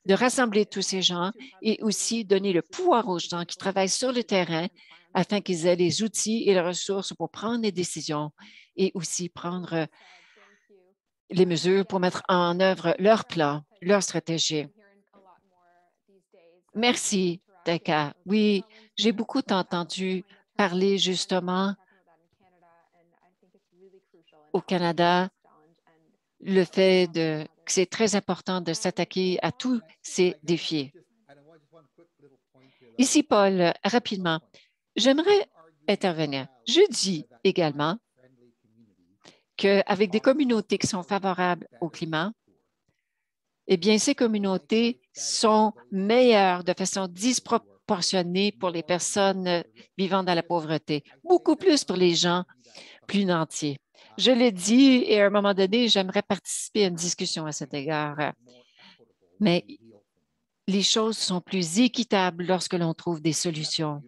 de rassembler tous ces gens et aussi donner le pouvoir aux gens qui travaillent sur le terrain afin qu'ils aient les outils et les ressources pour prendre des décisions et aussi prendre les mesures pour mettre en œuvre leur plan, leur stratégie. Merci, Teka. Oui, j'ai beaucoup entendu parler justement au Canada le fait que c'est très important de s'attaquer à tous ces défis. Ici, Paul, rapidement, j'aimerais intervenir. Je dis également qu'avec des communautés qui sont favorables au climat, eh bien, ces communautés sont meilleures de façon disproportionnée pour les personnes vivant dans la pauvreté, beaucoup plus pour les gens plus nantis. Je l'ai dit et à un moment donné, j'aimerais participer à une discussion à cet égard. Mais les choses sont plus équitables lorsque l'on trouve des solutions.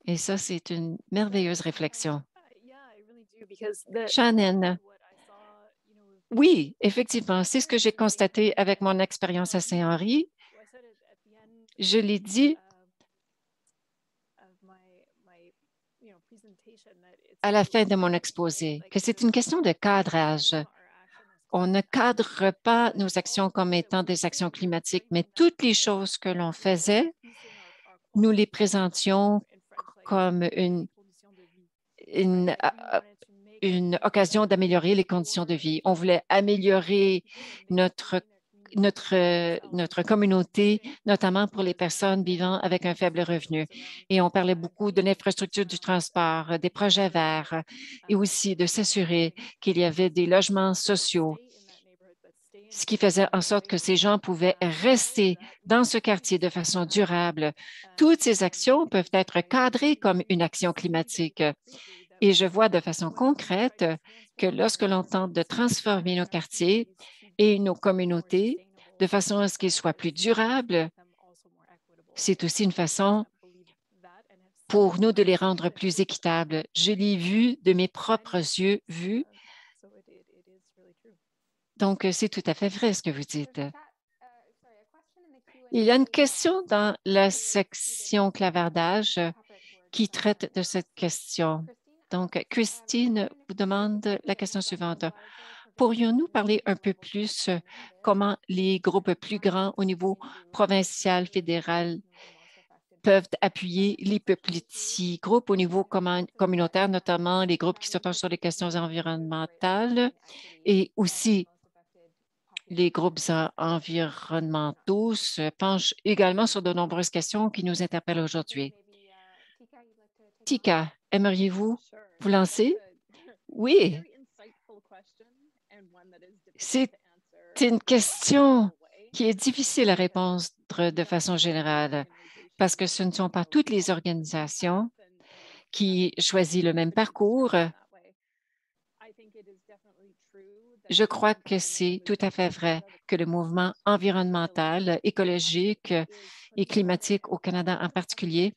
Et ça, c'est une merveilleuse réflexion. Shannon, oui, effectivement, c'est ce que j'ai constaté avec mon expérience à Saint-Henri. Je l'ai dit à la fin de mon exposé que c'est une question de cadrage. On ne cadre pas nos actions comme étant des actions climatiques, mais toutes les choses que l'on faisait, nous les présentions comme une, une occasion d'améliorer les conditions de vie. On voulait améliorer notre communauté, notamment pour les personnes vivant avec un faible revenu. Et on parlait beaucoup de l'infrastructure du transport, des projets verts et aussi de s'assurer qu'il y avait des logements sociaux, ce qui faisait en sorte que ces gens pouvaient rester dans ce quartier de façon durable. Toutes ces actions peuvent être cadrées comme une action climatique. Et je vois de façon concrète que lorsque l'on tente de transformer nos quartiers et nos communautés de façon à ce qu'ils soient plus durables, c'est aussi une façon pour nous de les rendre plus équitables. Je l'ai vu de mes propres yeux vus. Donc, c'est tout à fait vrai ce que vous dites. Il y a une question dans la section clavardage qui traite de cette question. Donc, Christine vous demande la question suivante. Pourrions-nous parler un peu plus comment les groupes plus grands au niveau provincial, fédéral peuvent appuyer les plus petits groupes au niveau communautaire, notamment les groupes qui se penchent sur les questions environnementales et aussi les groupes environnementaux se penchent également sur de nombreuses questions qui nous interpellent aujourd'hui. Tika, aimeriez-vous vous lancer? Oui, c'est une question qui est difficile à répondre de façon générale parce que ce ne sont pas toutes les organisations qui choisissent le même parcours. Je crois que c'est tout à fait vrai que le mouvement environnemental, écologique et climatique au Canada en particulier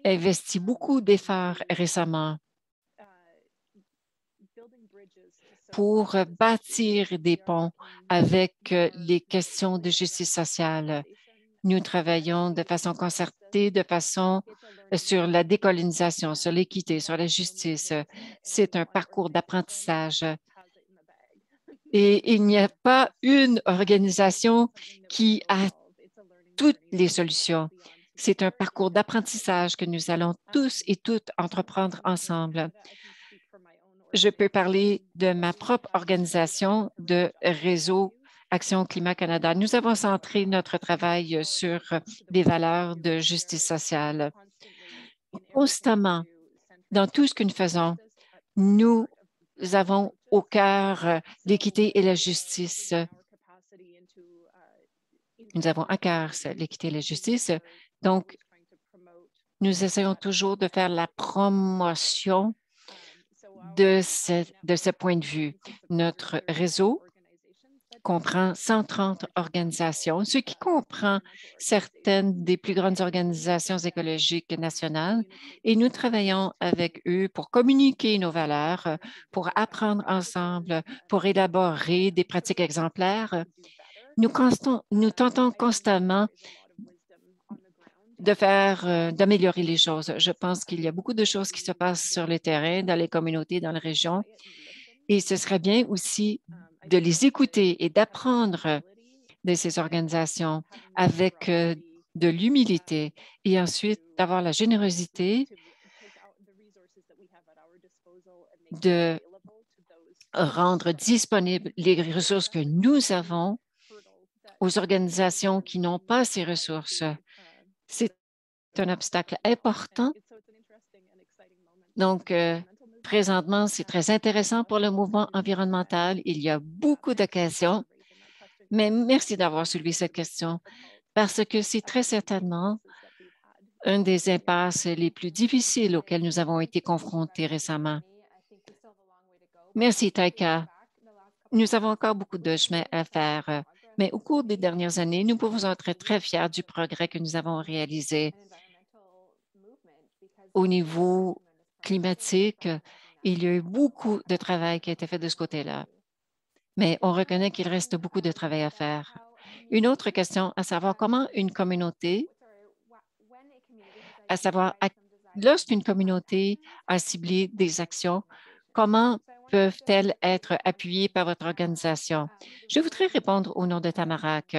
investit beaucoup d'efforts récemment pour bâtir des ponts avec les questions de justice sociale. Nous travaillons de façon concertée, de façon sur la décolonisation, sur l'équité, sur la justice. C'est un parcours d'apprentissage. Et il n'y a pas une organisation qui a toutes les solutions. C'est un parcours d'apprentissage que nous allons tous et toutes entreprendre ensemble. Je peux parler de ma propre organisation de Réseau Action Climat Canada. Nous avons centré notre travail sur des valeurs de justice sociale. Constamment, dans tout ce que nous faisons, nous avons au cœur l'équité et la justice. Nous avons à cœur l'équité et la justice. Donc, nous essayons toujours de faire la promotion de ce point de vue. Notre réseau comprend 130 organisations, ce qui comprend certaines des plus grandes organisations écologiques nationales, et nous travaillons avec eux pour communiquer nos valeurs, pour apprendre ensemble, pour élaborer des pratiques exemplaires. Nous tentons constamment d'améliorer les choses. Je pense qu'il y a beaucoup de choses qui se passent sur le terrain, dans les communautés, dans la région, et ce serait bien aussi de les écouter et d'apprendre de ces organisations avec de l'humilité et ensuite d'avoir la générosité de rendre disponibles les ressources que nous avons aux organisations qui n'ont pas ces ressources. C'est un obstacle important. Donc, présentement, c'est très intéressant pour le mouvement environnemental. Il y a beaucoup d'occasions, mais merci d'avoir soulevé cette question parce que c'est très certainement une des impasses les plus difficiles auxquelles nous avons été confrontés récemment. Merci, Taika. Nous avons encore beaucoup de chemin à faire, mais au cours des dernières années, nous pouvons être très fiers du progrès que nous avons réalisé au niveau climatique. Il y a eu beaucoup de travail qui a été fait de ce côté-là, mais on reconnaît qu'il reste beaucoup de travail à faire. Une autre question, à savoir comment une communauté, à savoir lorsqu'une communauté a ciblé des actions, comment peuvent-elles être appuyées par votre organisation? Je voudrais répondre au nom de Tamarack.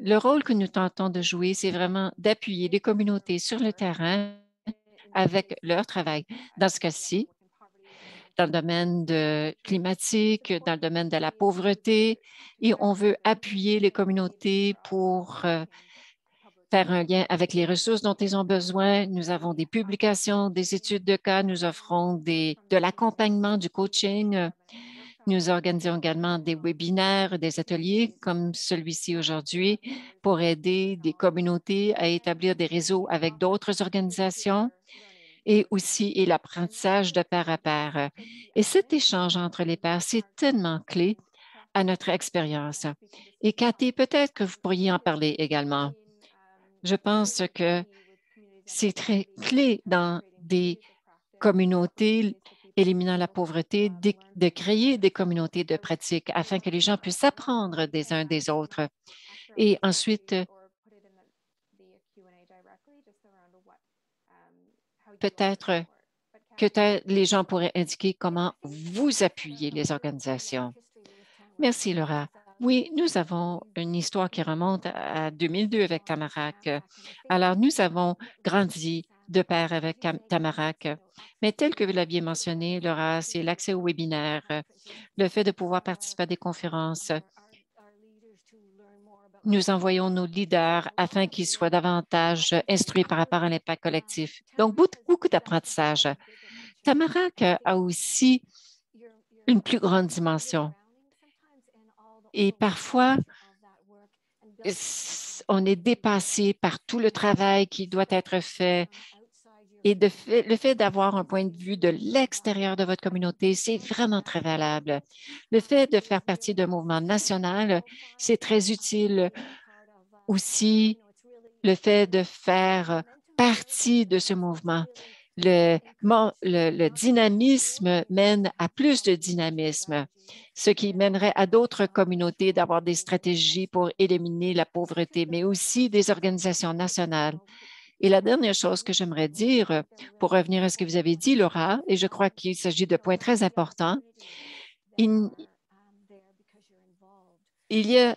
Le rôle que nous tentons de jouer, c'est vraiment d'appuyer les communautés sur le terrain avec leur travail. Dans ce cas-ci, dans le domaine climatique, dans le domaine de la pauvreté, et on veut appuyer les communautés pour faire un lien avec les ressources dont ils ont besoin. Nous avons des publications, des études de cas, nous offrons de l'accompagnement, du coaching. Nous organisons également des webinaires, des ateliers comme celui-ci aujourd'hui pour aider des communautés à établir des réseaux avec d'autres organisations et aussi l'apprentissage de pair à pair. Et cet échange entre les pairs, c'est tellement clé à notre expérience. Et Cathy, peut-être que vous pourriez en parler également. Je pense que c'est très clé dans des communautés éliminant la pauvreté, de créer des communautés de pratique afin que les gens puissent apprendre des uns des autres. Et ensuite, peut-être que les gens pourraient indiquer comment vous appuyez les organisations. Merci, Laura. Oui, nous avons une histoire qui remonte à 2002 avec Tamarack. Alors, nous avons grandi de pair avec Tamarack. Mais tel que vous l'aviez mentionné, Laura, c'est l'accès aux webinaires, le fait de pouvoir participer à des conférences. Nous envoyons nos leaders afin qu'ils soient davantage instruits par rapport à l'impact collectif. Donc, beaucoup d'apprentissage. Tamarack a aussi une plus grande dimension. Et parfois, on est dépassé par tout le travail qui doit être fait. Et le fait d'avoir un point de vue de l'extérieur de votre communauté, c'est vraiment très valable. Le fait de faire partie d'un mouvement national, c'est très utile. Aussi, le fait de faire partie de ce mouvement. Le dynamisme mène à plus de dynamisme, ce qui mènerait à d'autres communautés d'avoir des stratégies pour éliminer la pauvreté, mais aussi des organisations nationales. Et la dernière chose que j'aimerais dire, pour revenir à ce que vous avez dit, Laura, et je crois qu'il s'agit de points très importants, il y a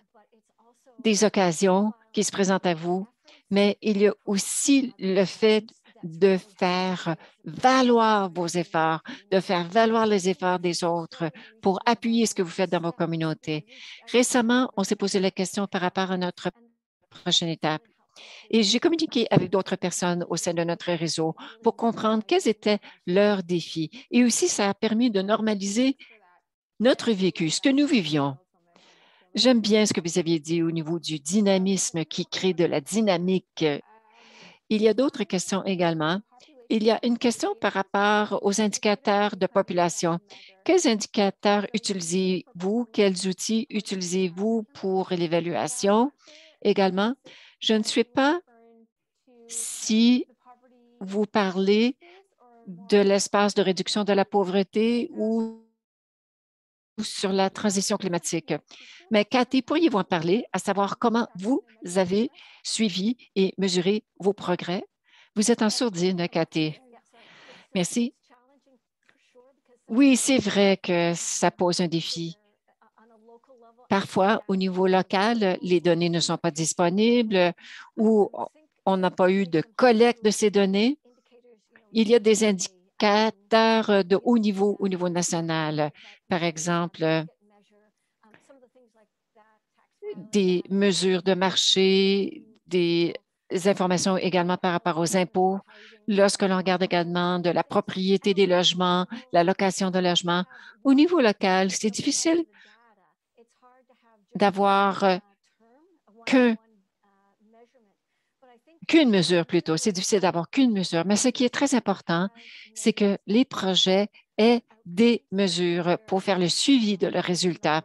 des occasions qui se présentent à vous, mais il y a aussi le fait de faire valoir vos efforts, de faire valoir les efforts des autres pour appuyer ce que vous faites dans vos communautés. Récemment, on s'est posé la question par rapport à notre prochaine étape. Et j'ai communiqué avec d'autres personnes au sein de notre réseau pour comprendre quels étaient leurs défis. Et aussi, ça a permis de normaliser notre vécu, ce que nous vivions. J'aime bien ce que vous aviez dit au niveau du dynamisme qui crée de la dynamique. Il y a d'autres questions également. Il y a une question par rapport aux indicateurs de population. Quels indicateurs utilisez-vous? Quels outils utilisez-vous pour l'évaluation? Également, je ne sais pas si vous parlez de l'espace de réduction de la pauvreté ou sur la transition climatique. Mais Cathy, pourriez-vous en parler, à savoir comment vous avez suivi et mesuré vos progrès? Vous êtes en sourdine, Cathy. Merci. Oui, c'est vrai que ça pose un défi. Parfois, au niveau local, les données ne sont pas disponibles ou on n'a pas eu de collecte de ces données. Il y a des indicateurs de haut niveau au niveau national. Par exemple, des mesures de marché, des informations également par rapport aux impôts. Lorsque l'on regarde également de la propriété des logements, la location de logements, au niveau local, c'est difficile d'avoir qu'une mesure plutôt. C'est difficile d'avoir qu'une mesure. Mais ce qui est très important, c'est que les projets aient des mesures pour faire le suivi de leurs résultats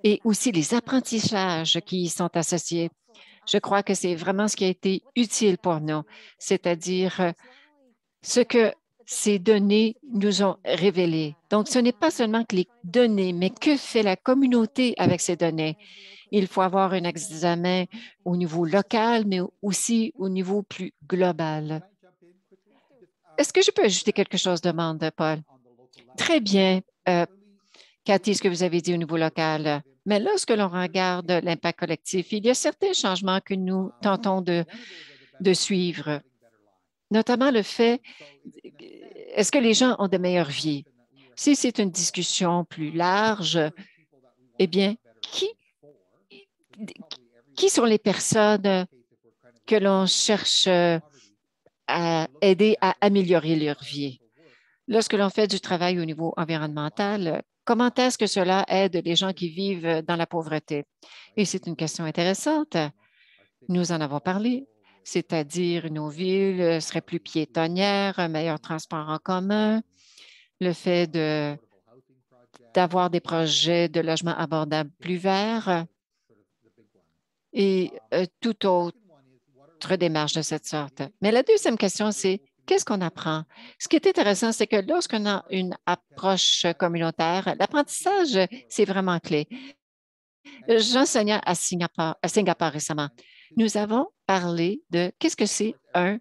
et aussi les apprentissages qui y sont associés. Je crois que c'est vraiment ce qui a été utile pour nous, c'est-à-dire ce que ces données nous ont révélé. Donc, ce n'est pas seulement que les données, mais que fait la communauté avec ces données? Il faut avoir un examen au niveau local, mais aussi au niveau plus global. Est-ce que je peux ajouter quelque chose, demande Paul? Très bien, Cathy, ce que vous avez dit au niveau local. Mais lorsque l'on regarde l'impact collectif, il y a certains changements que nous tentons de suivre, notamment le fait, est-ce que les gens ont de meilleures vies? Si c'est une discussion plus large, eh bien, qui sont les personnes que l'on cherche à aider à améliorer leur vie? Lorsque l'on fait du travail au niveau environnemental, comment est-ce que cela aide les gens qui vivent dans la pauvreté? Et c'est une question intéressante. Nous en avons parlé, c'est-à-dire nos villes seraient plus piétonnières, un meilleur transport en commun, le fait d'avoir des projets de logement abordable plus verts et toute autre démarche de cette sorte. Mais la deuxième question, c'est qu'est-ce qu'on apprend? Ce qui est intéressant, c'est que lorsqu'on a une approche communautaire, l'apprentissage, c'est vraiment clé. J'enseignais à Singapour récemment. Nous avons parlé de qu'est-ce que c'est un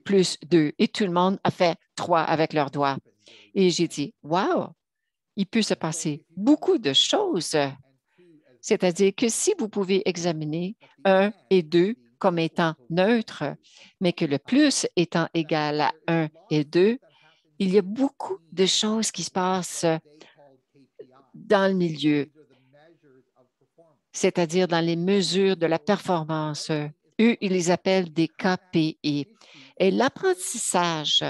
plus deux et tout le monde a fait trois avec leurs doigts. Et j'ai dit, wow, il peut se passer beaucoup de choses. C'est-à-dire que si vous pouvez examiner un et 2 comme étant neutres, mais que le plus étant égal à 1 et 2, il y a beaucoup de choses qui se passent dans le milieu, c'est-à-dire dans les mesures de la performance. Eux, ils les appellent des KPI. Et l'apprentissage,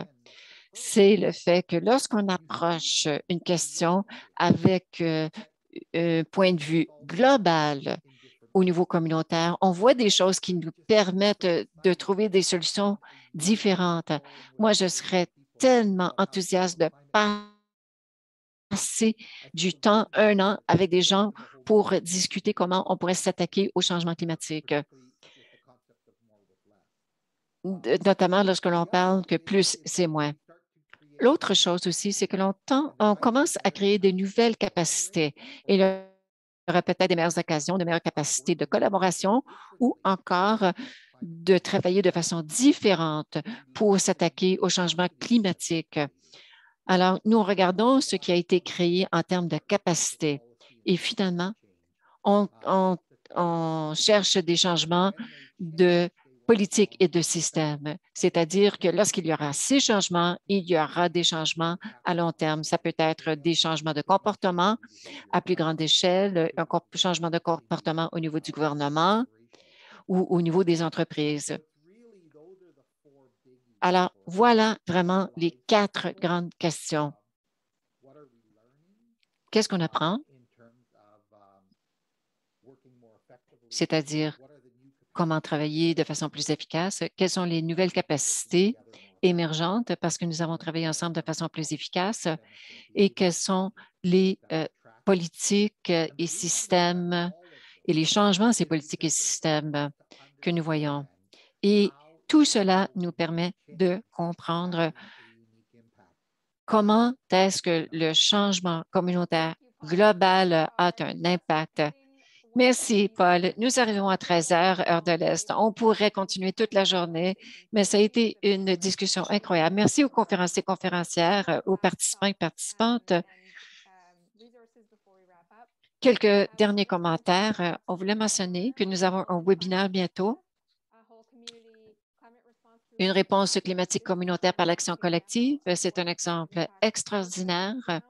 c'est le fait que lorsqu'on approche une question avec un point de vue global au niveau communautaire, on voit des choses qui nous permettent de trouver des solutions différentes. Moi, je serais tellement enthousiaste de passer du temps, un an, avec des gens pour discuter comment on pourrait s'attaquer au changement climatique, notamment lorsque l'on parle que plus, c'est moins. L'autre chose aussi, c'est que on commence à créer de nouvelles capacités et il y aura peut-être des meilleures occasions, de meilleures capacités de collaboration ou encore de travailler de façon différente pour s'attaquer au changement climatique. Alors, nous regardons ce qui a été créé en termes de capacité et finalement, on, on- on cherche des changements de politique et de système. C'est-à-dire que lorsqu'il y aura ces changements, il y aura des changements à long terme. Ça peut être des changements de comportement à plus grande échelle, un changement de comportement au niveau du gouvernement ou au niveau des entreprises. Alors, voilà vraiment les quatre grandes questions. Qu'est-ce qu'on apprend? C'est-à-dire comment travailler de façon plus efficace, quelles sont les nouvelles capacités émergentes parce que nous avons travaillé ensemble de façon plus efficace et quelles sont les politiques et systèmes et les changements de ces politiques et systèmes que nous voyons. Et tout cela nous permet de comprendre comment est-ce que le changement communautaire global a un impact. Merci, Paul. Nous arrivons à 13 heures, heure de l'Est. On pourrait continuer toute la journée, mais ça a été une discussion incroyable. Merci aux conférenciers et conférencières, aux participants et participantes. Quelques derniers commentaires. On voulait mentionner que nous avons un webinaire bientôt, une réponse climatique communautaire par l'action collective. C'est un exemple extraordinaire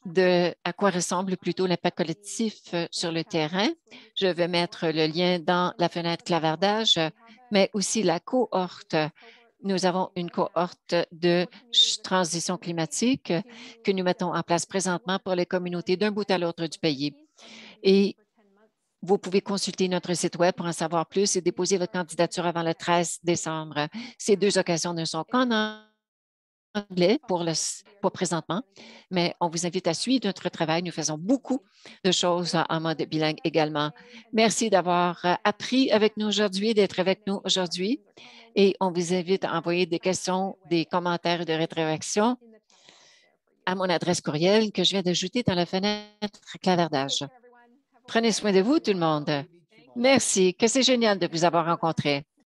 de à quoi ressemble plutôt l'impact collectif sur le terrain. Je vais mettre le lien dans la fenêtre clavardage, mais aussi la cohorte. Nous avons une cohorte de transition climatique que nous mettons en place présentement pour les communautés d'un bout à l'autre du pays. Et vous pouvez consulter notre site Web pour en savoir plus et déposer votre candidature avant le 13 décembre. Ces deux occasions ne sont qu'en anglais pour présentement, mais on vous invite à suivre notre travail. Nous faisons beaucoup de choses en mode bilingue également. Merci d'avoir appris avec nous aujourd'hui, d'être avec nous aujourd'hui et on vous invite à envoyer des questions, des commentaires et de rétroactions à mon adresse courriel que je viens d'ajouter dans la fenêtre clavardage. Prenez soin de vous, tout le monde. Merci, que c'est génial de vous avoir rencontré.